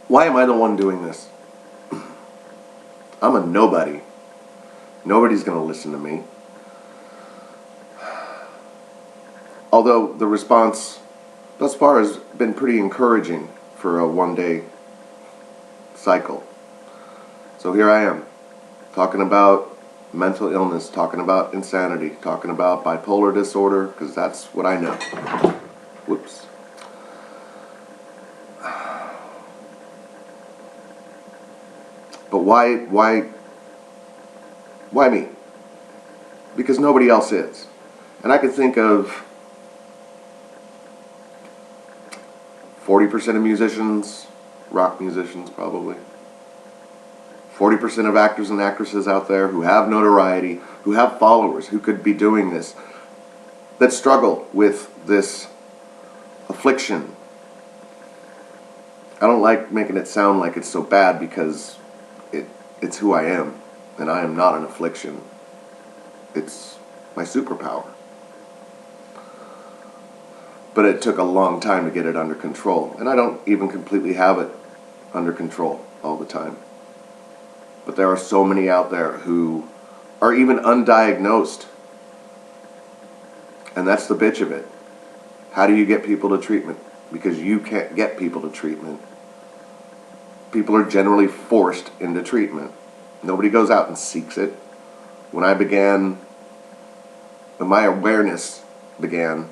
Why am I the one doing this? I'm a nobody. Nobody's going to listen to me. Although the response thus far has been pretty encouraging for a one-day cycle. So here I am, talking about mental illness, talking about insanity, talking about bipolar disorder, because that's what I know. Whoops. But why me? Because nobody else is. And I could think of 40% of musicians, rock musicians probably, 40% of actors and actresses out there who have notoriety, who have followers, who could be doing this, that struggle with this affliction. I don't like making it sound like it's so bad because it's who I am, and I am not an affliction. It's my superpower. But it took a long time to get it under control, and I don't even completely have it under control all the time. But there are so many out there who are even undiagnosed, and that's the bitch of it. How do you get people to treatment? Because you can't get people to treatment. People are generally forced into treatment. Nobody goes out and seeks it. When my awareness began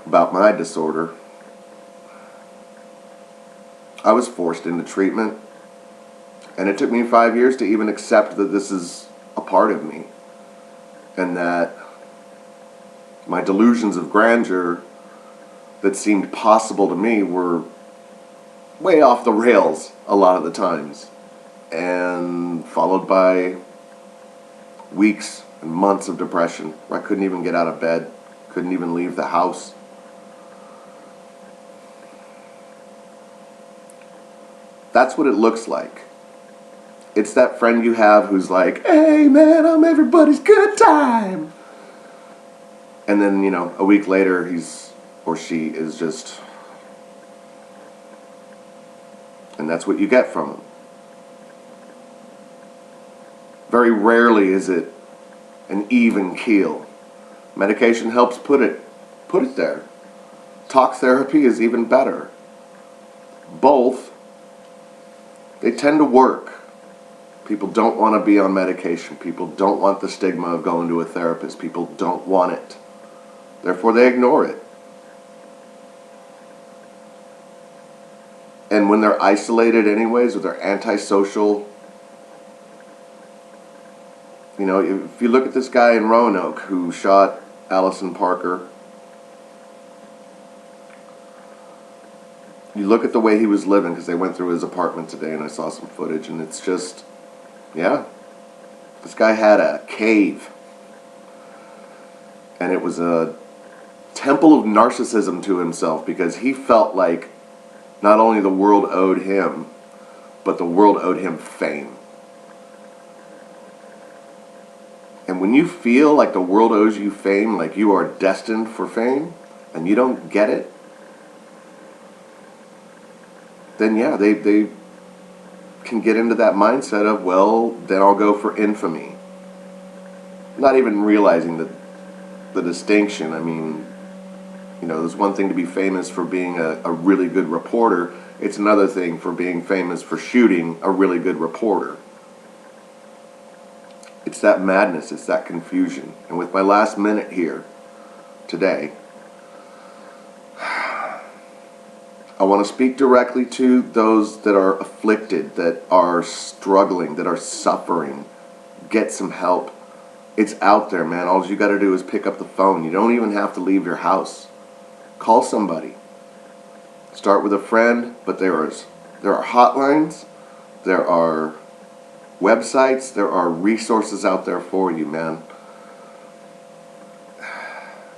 about my disorder, I was forced into treatment. And it took me 5 years to even accept that this is a part of me. And that my delusions of grandeur that seemed possible to me were way off the rails a lot of the times. And followed by weeks and months of depression where I couldn't even get out of bed, couldn't even leave the house. That's what it looks like. It's that friend you have who's like, hey man, I'm everybody's good time. And then, a week later, he's or she is just... And that's what you get from them. Very rarely is it an even keel. Medication helps put it there. Talk therapy is even better. Both, they tend to work. People don't want to be on medication. People don't want the stigma of going to a therapist. People don't want it. Therefore, they ignore it. And when they're isolated anyways, or they're antisocial, if you look at this guy in Roanoke who shot Allison Parker, you look at the way he was living, because they went through his apartment today and I saw some footage, and it's just, this guy had a cave. And it was a temple of narcissism to himself, because he felt like not only the world owed him, but the world owed him fame. And when you feel like the world owes you fame, like you are destined for fame, and you don't get it, then they can get into that mindset of, well, then I'll go for infamy. Not even realizing the distinction. I mean, there's one thing to be famous for being a really good reporter. It's another thing for being famous for shooting a really good reporter. It's that madness, it's that confusion. And with my last minute here today, I want to speak directly to those that are afflicted, that are struggling, that are suffering. Get some help. It's out there, man. All you got to do is pick up the phone. You don't even have to leave your house. Call somebody. Start with a friend, but there are hotlines, there are websites, there are resources out there for you, man.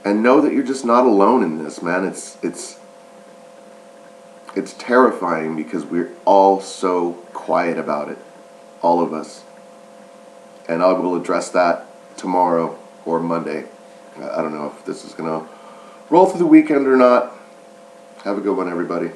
And know that you're just not alone in this, man. It's terrifying because we're all so quiet about it, all of us. And I will address that tomorrow or Monday. I don't know if this is going to roll through the weekend or not. Have a good one, everybody.